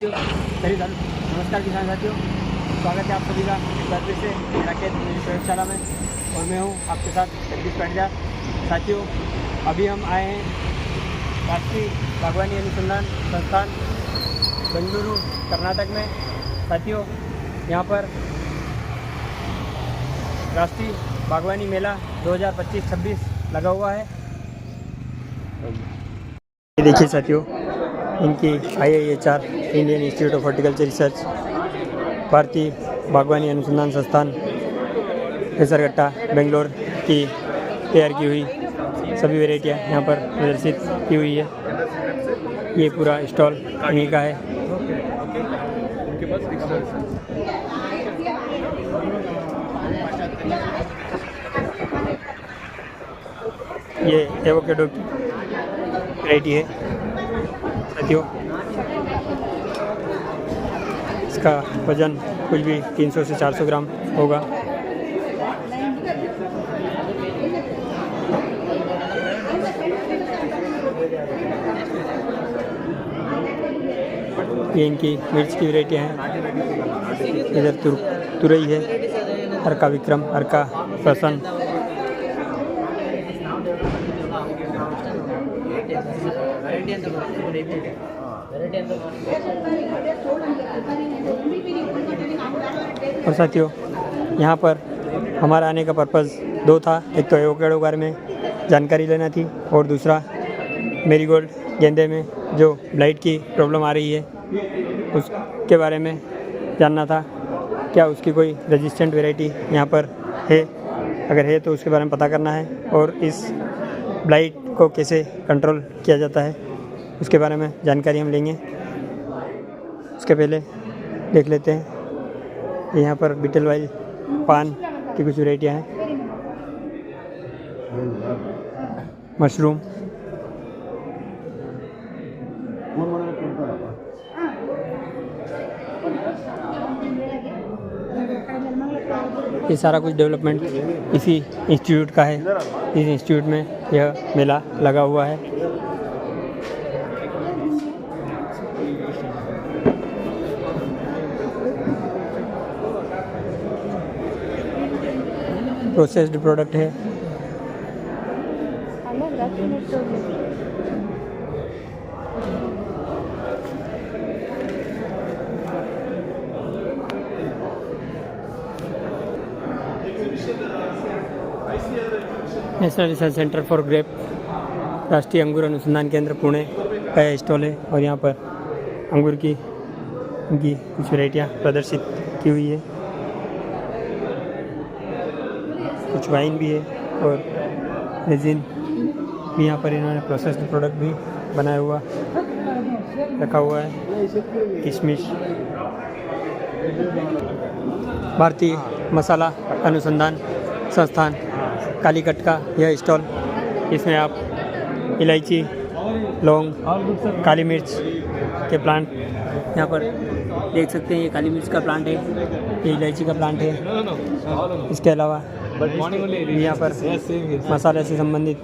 नमस्कार किसान साथियों, स्वागत है आप सभी का एक बार फिर से मेरा खेत मेरी प्रयोगशाला में। और मैं हूं आपके साथ जगदीश पाटीदार। साथियों, अभी हम आए हैं राष्ट्रीय बागवानी अनुसंधान संस्थान बेंगलुरु कर्नाटक में। साथियों, यहाँ पर राष्ट्रीय बागवानी मेला 2025-26 लगा हुआ है। ये देखिए साथियों, इनकी IIHR Indian institute of horticulture research भारतीय बागवानी अनुसंधान संस्थान केसरगट्टा बेंगलोर की तैयार की हुई सभी वेराइटियाँ यहाँ पर प्रदर्शित की हुई है। ये पूरा स्टॉल इन्हीं का है। ये एवोकेडो की वैरायटी है साथियों। इसका वजन कुछ भी 300 से 400 ग्राम होगा। ये इनकी मिर्च की वैरायटी हैं। इधर तुरई है, अर्का विक्रम, अर्का प्रसन्न। और साथियों, यहाँ पर हमारा आने का पर्पज़ दो था। एक तो एवोकेडो के बारे में जानकारी लेना थी और दूसरा मेरीगोल्ड गेंदे में जो ब्लाइट की प्रॉब्लम आ रही है उसके बारे में जानना था। क्या उसकी कोई रेजिस्टेंट वैरायटी यहाँ पर है? अगर है तो उसके बारे में पता करना है। और इस ब्लाइट को कैसे कंट्रोल किया जाता है उसके बारे में जानकारी हम लेंगे। उसके पहले देख लेते हैं यहाँ पर बीटल वाइल पान की कुछ वैराइटियाँ हैं। मशरूम, ये सारा कुछ डेवलपमेंट इसी इंस्टीट्यूट का है। इस इंस्टीट्यूट में यह मेला लगा हुआ है। प्रोसेस्ड प्रोडक्ट है। National research centre for grape, राष्ट्रीय अंगूर अनुसंधान केंद्र पुणे का यह स्टॉल है। और यहाँ पर अंगूर की इनकी कुछ वैराइटियाँ प्रदर्शित की हुई है। कुछ वाइन भी है और रेजिन भी यहाँ पर इन्होंने प्रोसेस्ड प्रोडक्ट भी बनाया हुआ रखा हुआ है। किशमिश, भारतीय मसाला अनुसंधान संस्थान कालीकट का यह स्टॉल, इसमें आप इलायची, लौंग, काली मिर्च के प्लांट यहाँ पर देख सकते हैं। ये काली मिर्च का प्लांट है, ये इलायची का प्लांट है। इसके अलावा यहाँ पर मसाले से संबंधित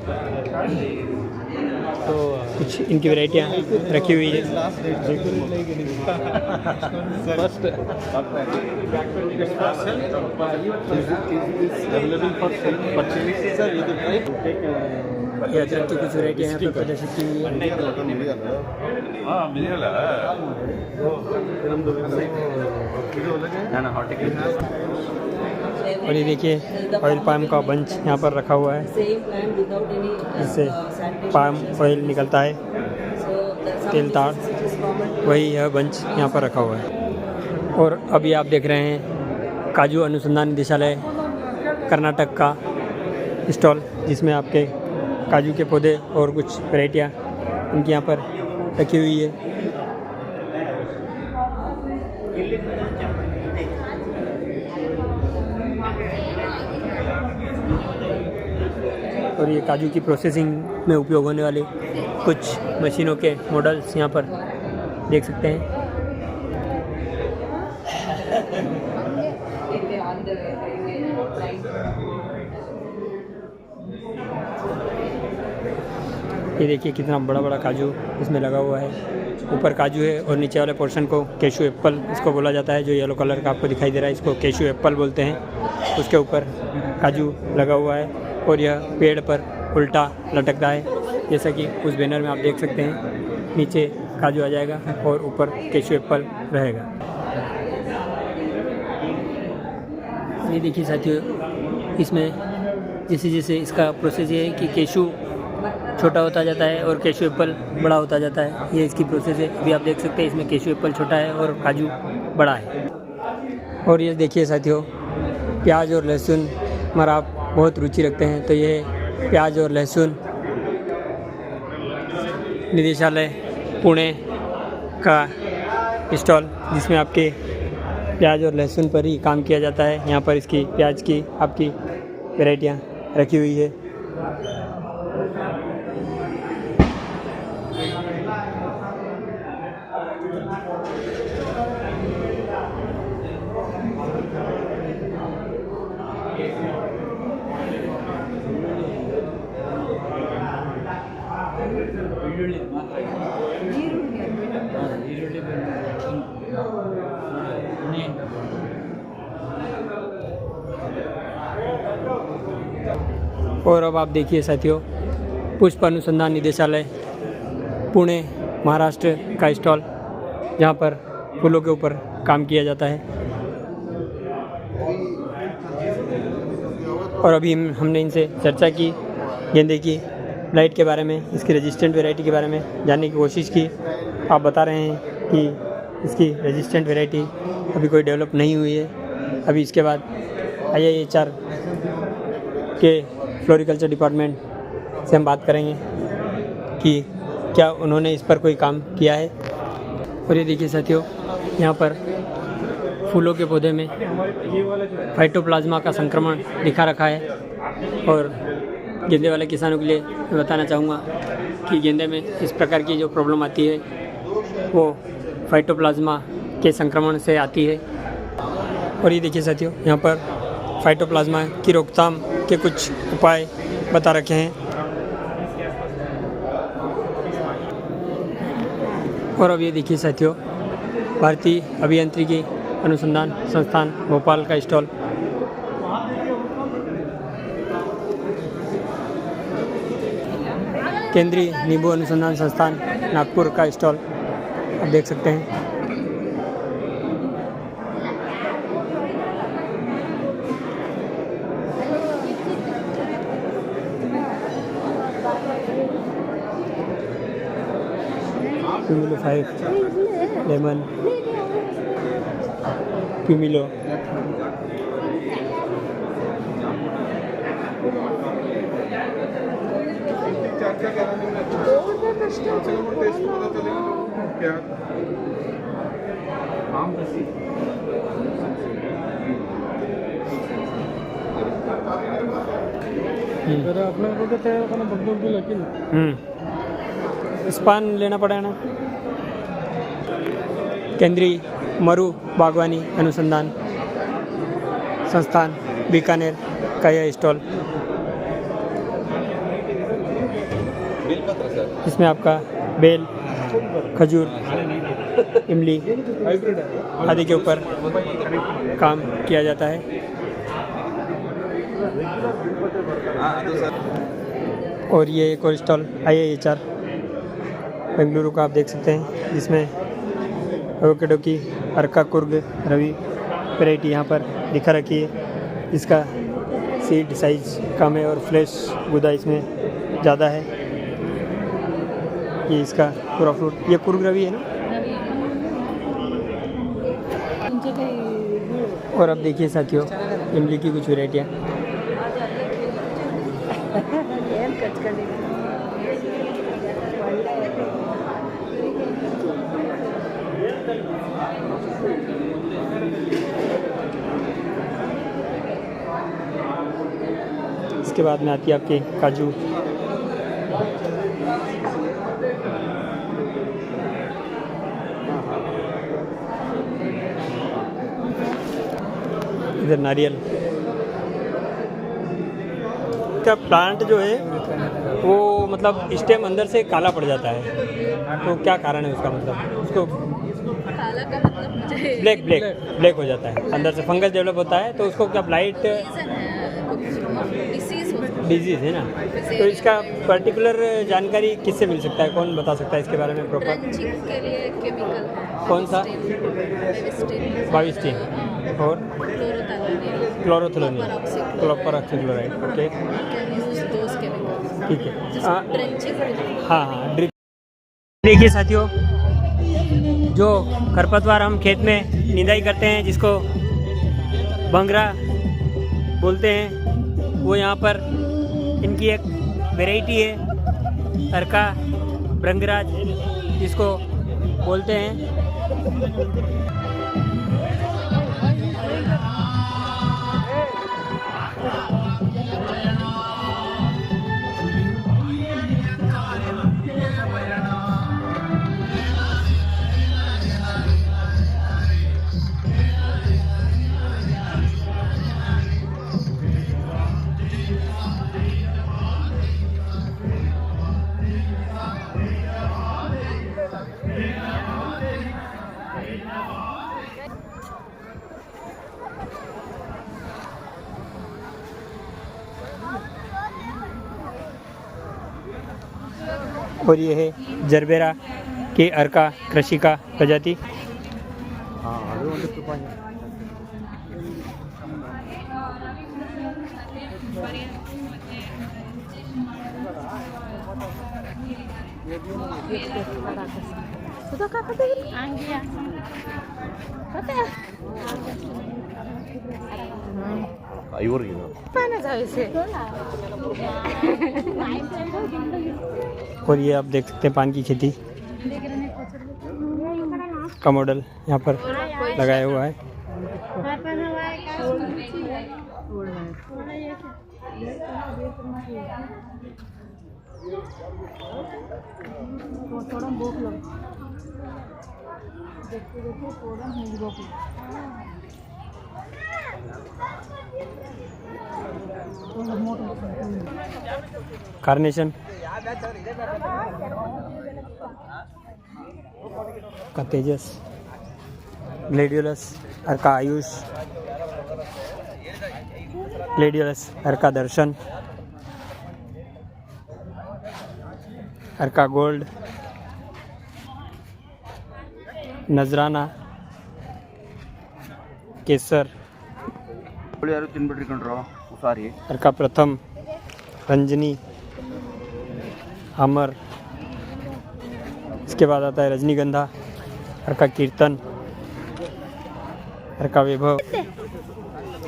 तो कुछ इनकी वैराइटियाँ रखी हुई है। ये अदरक की कुछ वैराइटियाँ यहाँ पर प्रदर्शित की हुई है। और ये देखिए ऑयल पाम का बंच यहाँ पर रखा हुआ है, जिससे पाम ऑयल निकलता है, तेल ताड़, वही यह बंच यहाँ पर रखा हुआ है। और अभी आप देख रहे हैं काजू अनुसंधान निदेशालय कर्नाटक का स्टॉल, जिसमें आपके काजू के पौधे और कुछ वैराइटियाँ इनकी यहाँ पर रखी हुई है। और ये काजू की प्रोसेसिंग में उपयोग होने वाले कुछ मशीनों के मॉडल्स यहाँ पर देख सकते हैं। ये देखिए कितना बड़ा बड़ा काजू इसमें लगा हुआ है। ऊपर काजू है और नीचे वाले पोर्शन को कैशू एप्पल इसको बोला जाता है। जो येलो कलर का आपको दिखाई दे रहा है इसको कैशू एप्पल बोलते हैं। उसके ऊपर काजू लगा हुआ है और यह पेड़ पर उल्टा लटकता है, जैसा कि उस बैनर में आप देख सकते हैं। नीचे काजू आ जाएगा और ऊपर कैशू एप्पल रहेगा। ये देखिए साथियों, इसमें जैसे जैसे इसका प्रोसेस ये है कि कैशू छोटा होता जाता है और कैशू एप्पल बड़ा होता जाता है। ये इसकी प्रोसेस है। अभी आप देख सकते हैं इसमें कैशू एप्पल छोटा है और काजू बड़ा है। और ये देखिए साथियों, प्याज और लहसुन में आप बहुत रुचि रखते हैं तो ये प्याज और लहसुन निदेशालय पुणे का स्टॉल, जिसमें आपके प्याज और लहसुन पर ही काम किया जाता है। यहाँ पर इसकी प्याज की आपकी वैरायटियाँ रखी हुई है। और अब आप देखिए साथियों, पुष्प अनुसंधान निदेशालय पुणे महाराष्ट्र का स्टॉल, जहाँ पर फूलों के ऊपर काम किया जाता है। और अभी हमने इनसे चर्चा की गेंदे की लाइट के बारे में, इसकी रेजिस्टेंट वैरायटी के बारे में जानने की कोशिश की। आप बता रहे हैं कि इसकी रेजिस्टेंट वैरायटी अभी कोई डेवलप नहीं हुई है। अभी इसके बाद IIHR के फ्लोरिकल्चर डिपार्टमेंट से हम बात करेंगे कि क्या उन्होंने इस पर कोई काम किया है। और ये देखिए साथियों, यहाँ पर फूलों के पौधे में फाइटोप्लाज्मा का संक्रमण दिखा रखा है। और गेंदे वाले किसानों के लिए मैं बताना चाहूँगा कि गेंदे में इस प्रकार की जो प्रॉब्लम आती है वो फाइटोप्लाज्मा के संक्रमण से आती है। और ये देखिए साथियों, यहाँ पर फाइटोप्लाज्मा की रोकथाम के कुछ उपाय बता रखे हैं। और अब ये देखिए साथियों, भारतीय अभियांत्रिकी अनुसंधान संस्थान भोपाल का स्टॉल। केंद्रीय नींबू अनुसंधान संस्थान नागपुर का स्टॉल आप देख सकते हैं। प्यूमिलो 5 लेमन प्यूमिलो स्पान लेना पड़ेगा ना। केंद्रीय मरु बागवानी अनुसंधान संस्थान बीकानेर का यह स्टॉल, इसमें आपका बेल, खजूर, इमली आदि के ऊपर काम किया जाता है। और ये एक और स्टॉल IIHR बेंगलुरु का आप देख सकते हैं, जिसमें एवोकेडो की अर्का कुर्ग रवि वैरायटी यहाँ पर दिखा रखी है। इसका सीड साइज कम है और फ्लैश गुदा इसमें ज़्यादा है। ये इसका पूरा फ्रूट, ये कुर्ग रवि है ना। और अब देखिए साथियों, इमली की कुछ वैरायटियाँ। इसके बाद में आती है आपके काजू। इधर नारियल का प्लांट जो है वो मतलब स्टेम अंदर से काला पड़ जाता है, तो क्या कारण है उसका? मतलब उसको काला का मतलब मुझे ब्लैक हो जाता है, अंदर से फंगस डेवलप होता है, तो उसको क्या ब्लाइट डिजीज़ है ना? तो इसका पर्टिकुलर जानकारी किससे मिल सकता है, कौन बता सकता है इसके बारे में प्रॉपर? ड्रेंचिंग के लिए केमिकल कौन सा? बाविस्टीन और क्लोरोथेलोनिल, कॉपर ऑक्सीक्लोराइड। ओके, ठीक है। हाँ, ड्रिप। देखिए साथियों, जो खरपतवार हम खेत में निदाई करते हैं, जिसको भंगरा बोलते हैं, वो यहाँ पर इनकी एक वैरायटी है अर्का भृंगराज जिसको बोलते हैं। और ये है जरबेरा के अर्का कृषिका प्रजाति। और ये आप देख सकते हैं पान की खेती का मॉडल यहाँ पर लगाया हुआ है। कार्नेशन का तेजस, ग्लेडियोलस अर्का आयुष, ग्लेडियोलस अर्का दर्शन, अर्का गोल्ड, नजराना, केसर, अर्का प्रथम, रंजनी, अमर, इसके बाद आता है रजनीगंधा, अर्का कीर्तन, अर्का वैभव,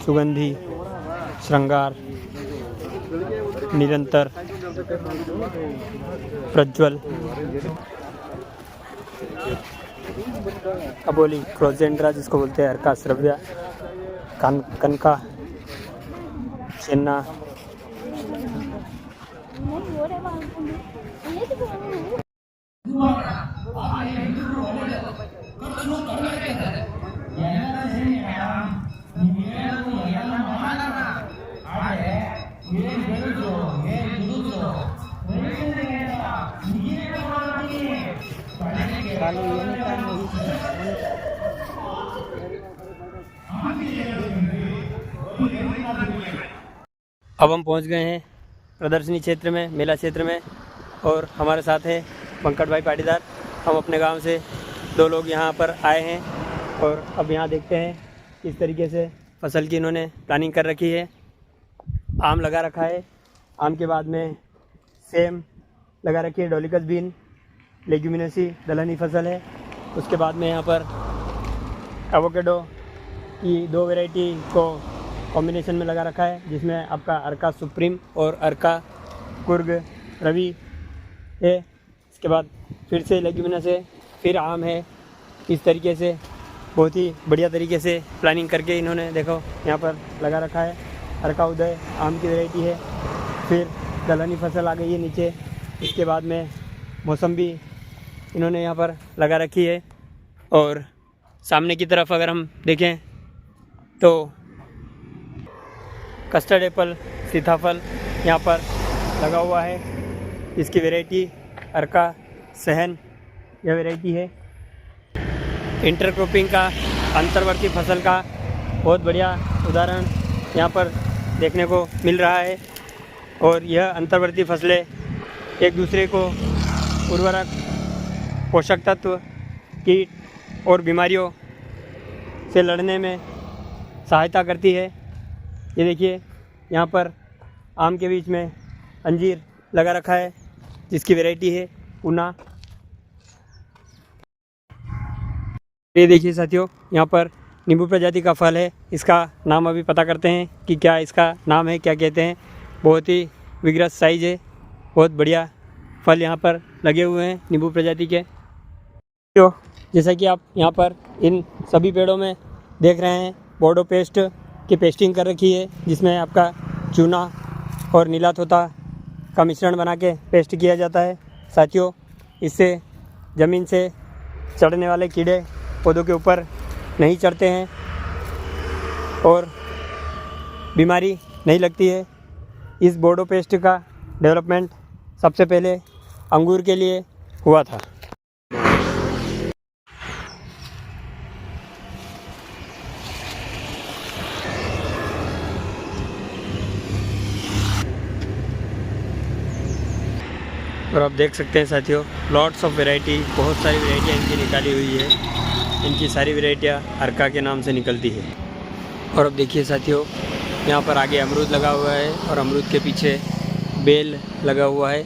सुगंधी, श्रृंगार, निरंतर, प्रज्वल, अबोली, क्रोजेंड्रा जिसको बोलते हैं, अर्का श्रव्या, कनका, चेन्ना, अब हम पहुंच गए हैं प्रदर्शनी क्षेत्र में, मेला क्षेत्र में, और हमारे साथ है पंकज भाई पाटीदार। हम अपने गांव से 2 लोग यहां पर आए हैं और अब यहां देखते हैं किस तरीके से फसल की इन्होंने प्लानिंग कर रखी है। आम लगा रखा है, आम के बाद में सेम लगा रखी है, डोलिकस बीन, लेग्यूमिनेसी दलहनी फसल है। उसके बाद में यहाँ पर एवोकेडो की 2 वैरायटी को कॉम्बिनेशन में लगा रखा है, जिसमें आपका अर्का सुप्रीम और अर्का कुर्ग रवि है। इसके बाद फिर से लेग्यूमिनस है, फिर आम है। इस तरीके से बहुत ही बढ़िया तरीके से प्लानिंग करके इन्होंने देखो यहाँ पर लगा रखा है। अर्का उदय आम की वैरायटी है, फिर दलहनी फसल आ गई है नीचे। इसके बाद में मौसम्बी इन्होंने यहाँ पर लगा रखी है। और सामने की तरफ अगर हम देखें तो कस्टर्ड एप्पल, सीताफल यहाँ पर लगा हुआ है। इसकी वैरायटी अर्का सहन यह वैरायटी है। इंटरक्रॉपिंग का, अंतर्वर्ती फसल का बहुत बढ़िया उदाहरण यहाँ पर देखने को मिल रहा है। और यह अंतर्वर्ती फसलें एक दूसरे को उर्वरक, पोषक तत्व, कीट और बीमारियों से लड़ने में सहायता करती है। ये देखिए यहाँ पर आम के बीच में अंजीर लगा रखा है जिसकी वैरायटी है ऊना। ये देखिए साथियों, यहाँ पर नींबू प्रजाति का फल है। इसका नाम अभी पता करते हैं कि क्या इसका नाम है, क्या कहते हैं। बहुत ही विग्रस साइज है, बहुत बढ़िया फल यहाँ पर लगे हुए हैं नींबू प्रजाति के। तो जैसा कि आप यहाँ पर इन सभी पेड़ों में देख रहे हैं, बोर्डो पेस्ट की पेस्टिंग कर रखी है जिसमें आपका चूना और नीला तोता का मिश्रण बना के पेस्ट किया जाता है। साथियों, इससे ज़मीन से चढ़ने वाले कीड़े पौधों के ऊपर नहीं चढ़ते हैं और बीमारी नहीं लगती है। इस बोर्डो पेस्ट का डेवलपमेंट सबसे पहले अंगूर के लिए हुआ था। और आप देख सकते हैं साथियों, लॉट्स ऑफ वैरायटी, बहुत सारी वैरायटियाँ इनकी निकाली हुई है। इनकी सारी वैरायटियाँ अर्का के नाम से निकलती है। और अब देखिए साथियों, यहाँ पर आगे अमरूद लगा हुआ है और अमरूद के पीछे बेल लगा हुआ है।